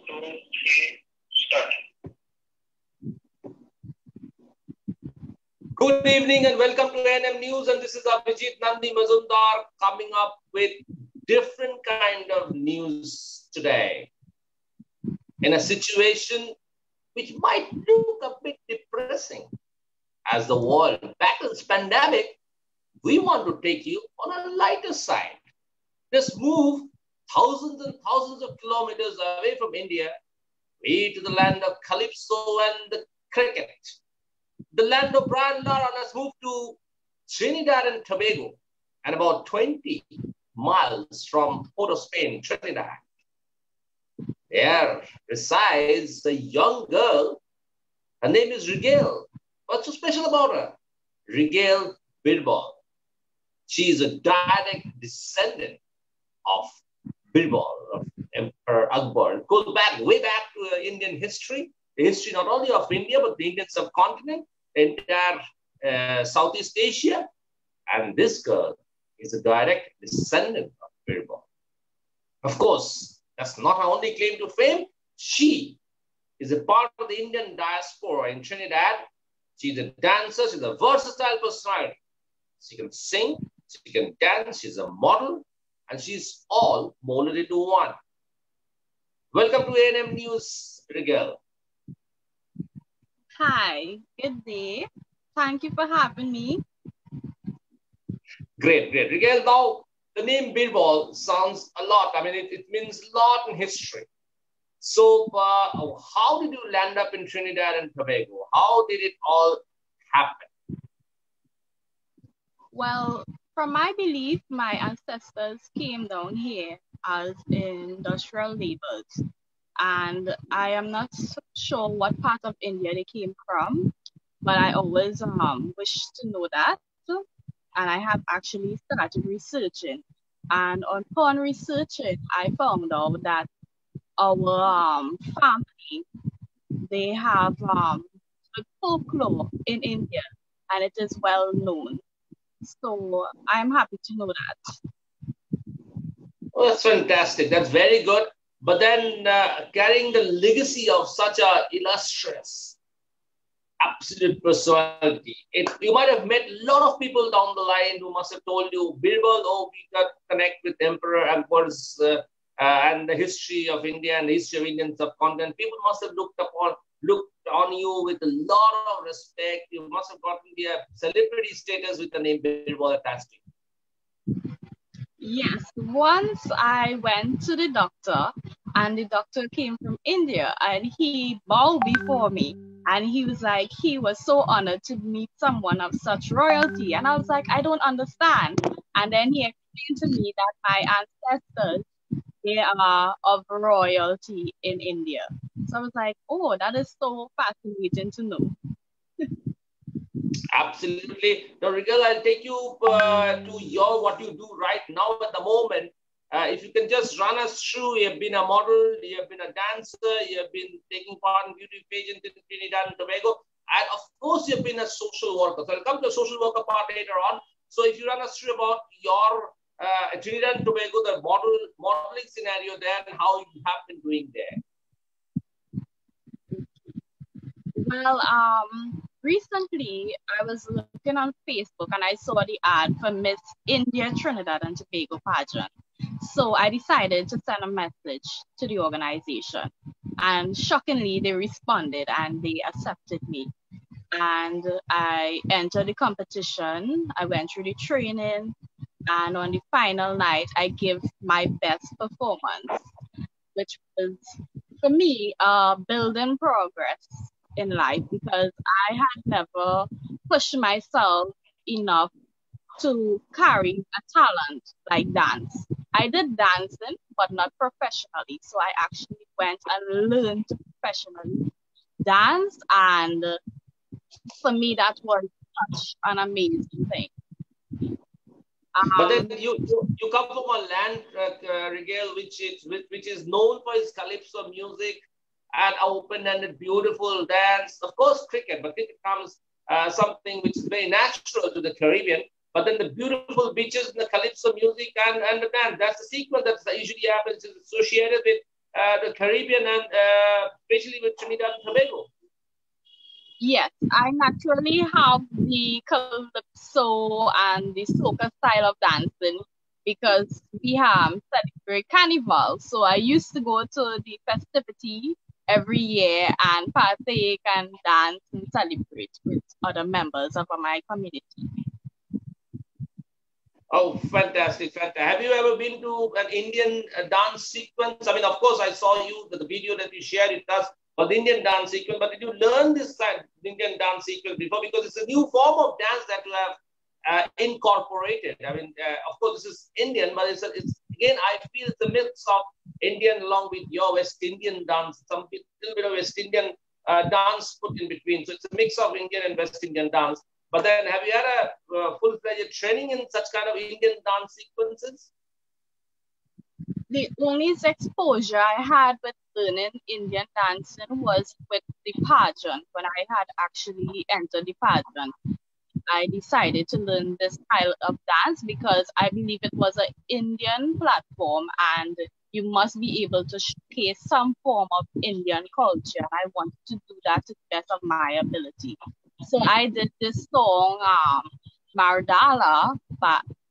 2, 3, start. Good evening and welcome to ANM News, and this is Abhijit Nandi Mazumdar coming up with different kind of news today in a situation which might look a bit depressing. As the world battles pandemic, we want to take you on a lighter side. Just move thousands and thousands of kilometers away from India, way to the land of Calypso and the cricket. The land of Brian Lara. Let's move to Trinidad and Tobago, and about 20 miles from Port of Spain, Trinidad. There resides a young girl. Her name is Rigel. What's so special about her? Rigel Birbal. She is a direct descendant of Birbal, of Emperor Akbor. It goes back, way back to Indian history. The history not only of India, but the Indian subcontinent, entire Southeast Asia. And this girl is a direct descendant of Birbal. Of course, that's not her only claim to fame. She is a part of the Indian diaspora in Trinidad. She's a dancer, she's a versatile personality. She can sing, she can dance, she's a model, and she's all molded into one. Welcome to ANM News, Rigel. Hi, good day. Thank you for having me. Great, great. Rigel, now the name Birbal sounds a lot. I mean, it means a lot in history. So how did you land up in Trinidad and Tobago? How did it all happen? Well, from my belief, my ancestors came down here as industrial laborers. And I am not so sure what part of India they came from, but I always wished to know that. And I have actually started researching. And upon researching, I found out that our family, they have folklore in India, and it is well known. So I'm happy to know that. Oh, that's fantastic. That's very good. But then carrying the legacy of such a illustrious, absolute personality, you might have met a lot of people down the line who must have told you, Birbal, oh, we got to connect with Emperor Akbar's and the history of India and the history of Indian subcontinent. People must have looked on you with a lot of respect. You must have gotten the celebrity status with the name Birbal attached to you. Yes, once I went to the doctor, and the doctor came from India, and he bowed before me, and he was like, he was so honored to meet someone of such royalty. And I was like, I don't understand. And then he explained to me that my ancestors, they are of royalty in India. So I was like, oh, that is so fascinating to know. Absolutely. Now, Rigel, I'll take you to what you do right now at the moment. If you can just run us through, you have been a model, you have been a dancer, you have been taking part in beauty pageants in Trinidad and Tobago, and of course, you have been a social worker. So I'll come to the social worker part later on. So if you run us through about your Trinidad and Tobago, the modeling scenario there, and how you have been doing there. Well, recently I was looking on Facebook and I saw the ad for Miss India Trinidad and Tobago pageant. So I decided to send a message to the organization, and shockingly they responded and they accepted me. And I entered the competition. I went through the training, and on the final night I gave my best performance, which was for me building progress in life, because I had never pushed myself enough to carry a talent like dance. I did dancing, but not professionally. So I actually went and learned to professionally dance. And for me, that was such an amazing thing. But then you come from a land, Rigel, which is known for its calypso music and open-ended, beautiful dance. Of course, cricket, but cricket comes something which is very natural to the Caribbean. But then the beautiful beaches and the calypso music and the dance, that's the sequence that usually happens, is associated with the Caribbean and especially with Trinidad and Tobago? Yes, I naturally have the calypso and the soca style of dancing because we celebrate carnival. So I used to go to the festivity every year and partake and dance and celebrate with other members of my community. Oh, fantastic, fantastic. Have you ever been to an Indian dance sequence? I mean, of course, I saw you, the video that you shared with us for the Indian dance sequence, but did you learn this Indian dance sequence before? Because it's a new form of dance that you have incorporated. I mean, of course, this is Indian, but it's again, I feel it's a mix of Indian along with your West Indian dance, some little bit of West Indian dance put in between. So it's a mix of Indian and West Indian dance. But then, have you had a full-fledged training in such kind of Indian dance sequences? The only exposure I had with learning Indian dancing was with the pageant. When I had actually entered the pageant, I decided to learn this style of dance because I believe it was an Indian platform and you must be able to showcase some form of Indian culture. I wanted to do that to the best of my ability. So I did this song, Mardala,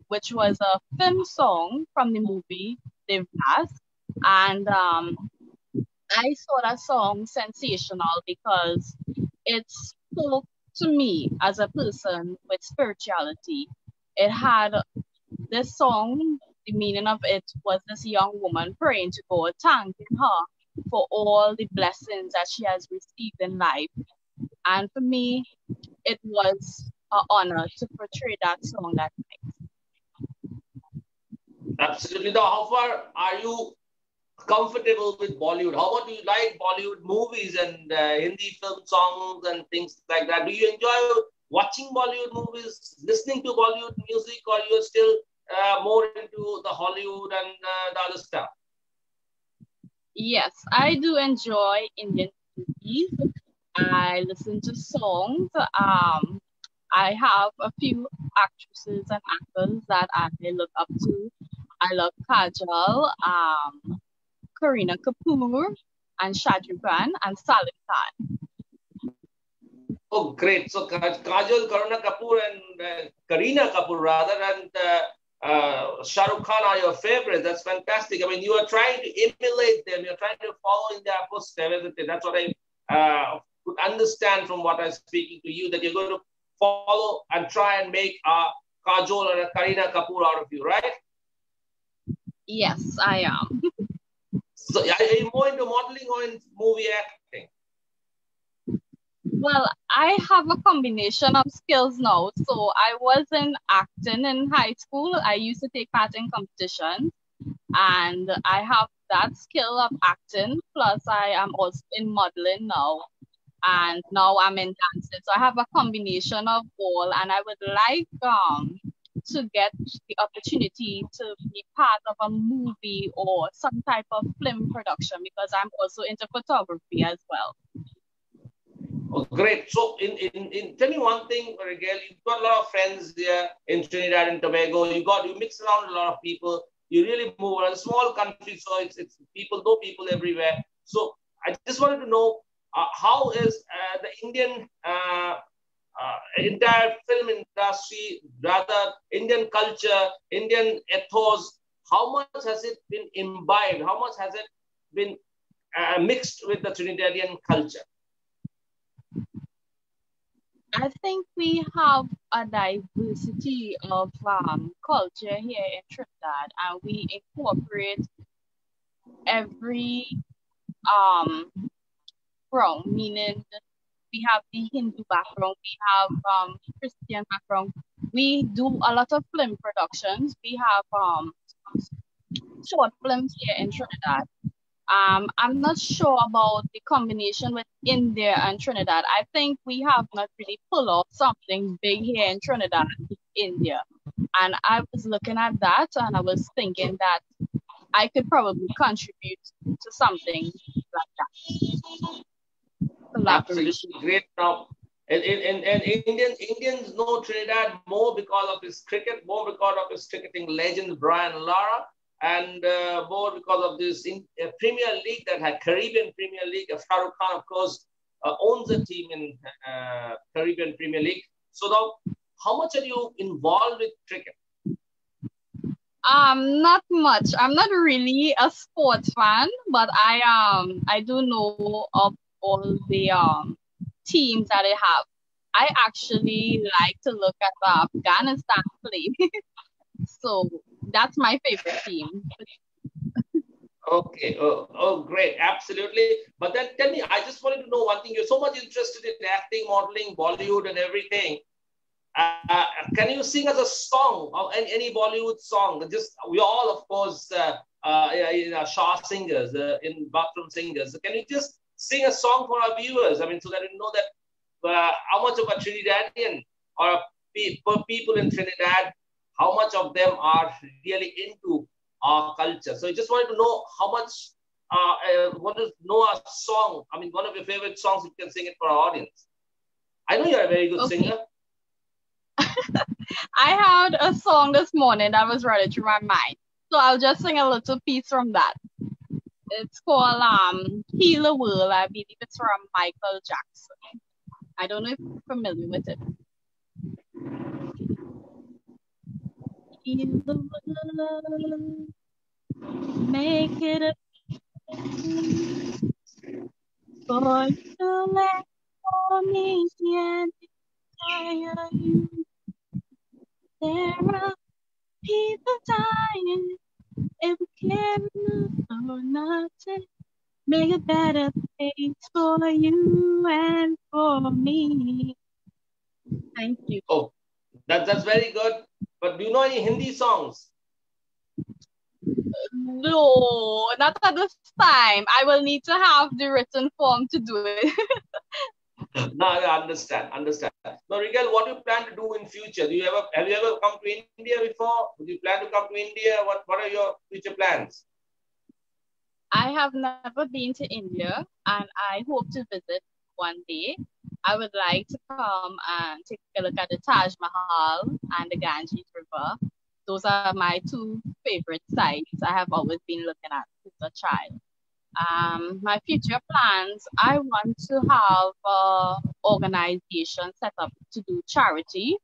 which was a film song from the movie Devdas. And I saw that song sensational because it spoke to me as a person with spirituality. It had this song, the meaning of it was this young woman praying to God, thanking her for all the blessings that she has received in life. And for me, it was an honor to portray that song that night. Absolutely. Now, how far are you comfortable with Bollywood? How about do you like Bollywood movies and Hindi film songs and things like that? Do you enjoy watching Bollywood movies, listening to Bollywood music, or you're still more into the Hollywood and the other stuff? Yes, I do enjoy Indian movies. I listen to songs. I have a few actresses and actors that I look up to. I love Kajal, Kareena Kapoor, and Shah Rukh Khan, and Salim Khan. Oh, great. So Kajal, Kareena Kapoor, and Kareena Kapoor, rather, and Shah Rukh Khan are your favorites. That's fantastic. I mean, you are trying to emulate them. You're trying to follow in their footsteps, isn't it? That's what I could understand from what I'm speaking to you, that you're going to follow and try and make a Kajol or a Kareena Kapoor out of you, right? Yes, I am. So are you more into modeling or in movie acting? Well, I have a combination of skills now. So I was in acting in high school. I used to take part in competitions, and I have that skill of acting. Plus, I am also in modeling now, and now I'm in dancing. So I have a combination of all, and I would like to get the opportunity to be part of a movie or some type of film production because I'm also into photography as well. Oh, great. So tell me one thing, Rigel, you've got a lot of friends there in Trinidad and Tobago. You mix around a lot of people. You really move around a small country, so it's people know people everywhere. So I just wanted to know how is the Indian entire film industry, rather Indian culture, Indian ethos, how much has it been imbibed? How much has it been mixed with the Trinidadian culture? I think we have a diversity of culture here in Trinidad, and we incorporate every background, meaning we have the Hindu background, we have Christian background. We do a lot of film productions. We have short films here in Trinidad. I'm not sure about the combination with India and Trinidad. I think we have not really pulled off something big here in Trinidad, India. And I was looking at that and I was thinking that I could probably contribute to something like that. Absolutely great. Now, and Indians know Trinidad more because of his cricket, more because of his cricketing legends, Brian Lara. and more because of this Premier League that had Caribbean Premier League. Shahrukh Khan, of course, owns a team in Caribbean Premier League. So now, how much are you involved with cricket? Not much. I'm not really a sports fan, but I do know of all the teams that they have. I actually like to look at the Afghanistan play. So that's my favorite team. Okay. Oh, great. Absolutely. But then tell me, I just wanted to know one thing. You're so much interested in acting, modeling, Bollywood and everything. Can you sing us a song or any Bollywood song? Just we all, of course, Shah singers, in bathroom singers. So can you just sing a song for our viewers? I mean, so that we know that how much of a Trinidadian or people in Trinidad, how much of them are really into our culture. So I just wanted to know how much. Want to know a song. I mean, one of your favorite songs. You can sing it for our audience. I know you're a very good singer. I had a song this morning that was running through my mind. So I'll just sing a little piece from that. It's called Heal the World. I believe it's from Michael Jackson. I don't know if you're familiar with it. Heal the world. Make it a for you and for me and desire you. There are people dying if we care enough or nothing. Make a better place for you and for me. Thank you. Oh, that's very good. But do you know any Hindi songs? No, not at this time. I will need to have the written form to do it. No, I understand. Now, Rigel, what do you plan to do in future? Have you ever come to India before? Do you plan to come to India? What are your future plans? I have never been to India, and I hope to visit one day. I would like to come and take a look at the Taj Mahal and the Ganges River. Those are my two favorite sites I have always been looking at since a child. My future plans, I want to have an organization set up to do charity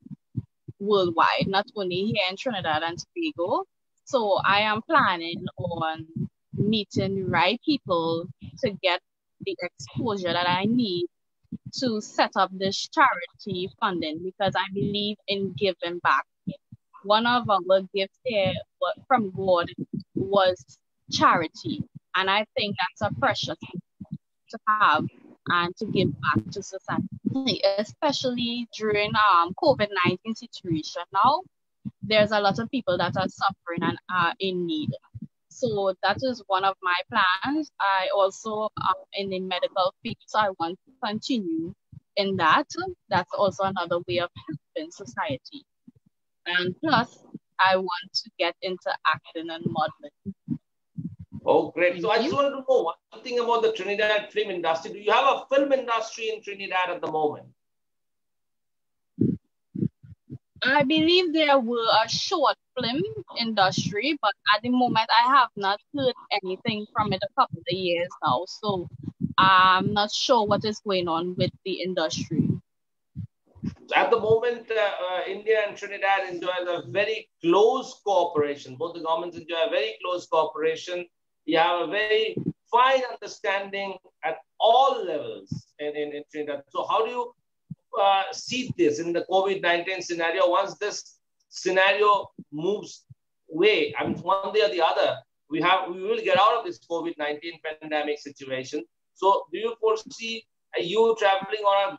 worldwide, not only here in Trinidad and Tobago. So I am planning on meeting the right people to get the exposure that I need to set up this charity funding, because I believe in giving back. One of our gifts here from God was charity, and I think that's a precious thing to have and to give back to society, especially during COVID-19 situation. Now there's a lot of people that are suffering and are in need. So that is one of my plans. I also am in the medical field, so I want to continue in that. That's also another way of helping society. And plus, I want to get into acting and modeling. Oh, great. So I just wanted to know one thing about the Trinidad film industry. Do you have a film industry in Trinidad at the moment? I believe there were a short film industry, but at the moment I have not heard anything from it a couple of years now. So I'm not sure what is going on with the industry. So at the moment, India and Trinidad enjoy a very close cooperation. Both the governments enjoy a very close cooperation. You have a very fine understanding at all levels in Trinidad. So how do you see this in the COVID-19 scenario? Once this scenario moves away, I mean, one day or the other, we will get out of this COVID-19 pandemic situation. So do you foresee you traveling on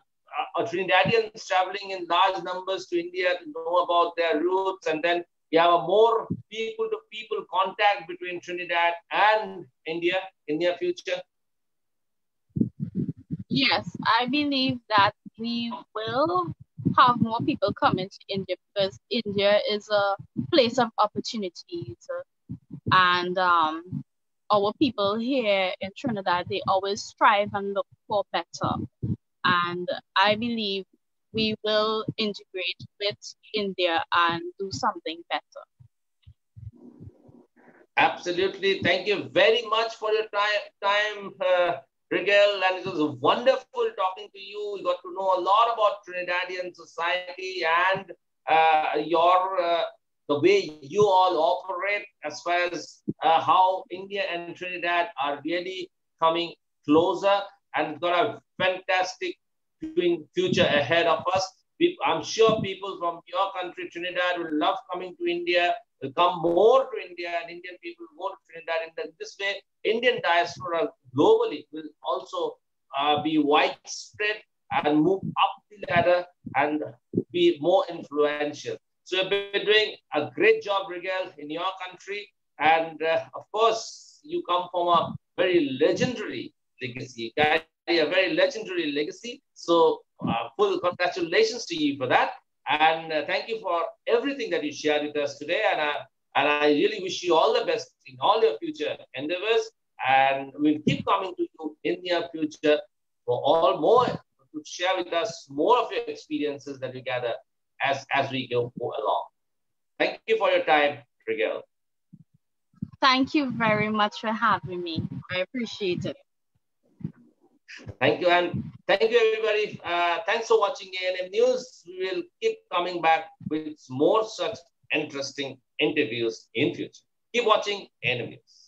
a Trinidadians traveling in large numbers to India to know about their roots, and then you have a more people-to-people contact between Trinidad and India in the near future? Yes, I believe that we will have more people coming to India, because India is a place of opportunities, and our people here in Trinidad, they always strive and look for better. And I believe we will integrate with India and do something better. Absolutely. Thank you very much for your time, Rigel. And it was wonderful talking to you. We got to know a lot about Trinidadian society and the way you all operate, as far as how India and Trinidad are really coming closer, and got a fantastic future ahead of us. I'm sure people from your country, Trinidad, will love coming to India, will come more to India, and Indian people will go to Trinidad. And this way, Indian diaspora globally will also be widespread and move up the ladder and be more influential. So you've been doing a great job, Rigel, in your country. And of course, you come from a very legendary legacy. You carry a very legendary legacy. So full congratulations to you for that. And thank you for everything that you shared with us today. And I really wish you all the best in all your future endeavors. And we'll keep coming to you in the near future for all more to share with us more of your experiences that you gather as we go along. Thank you for your time, Rigel. Thank you very much for having me. I appreciate it. Thank you, and thank you, everybody. Thanks for watching A&M News. We will keep coming back with more such interesting interviews in future. Keep watching A&M News.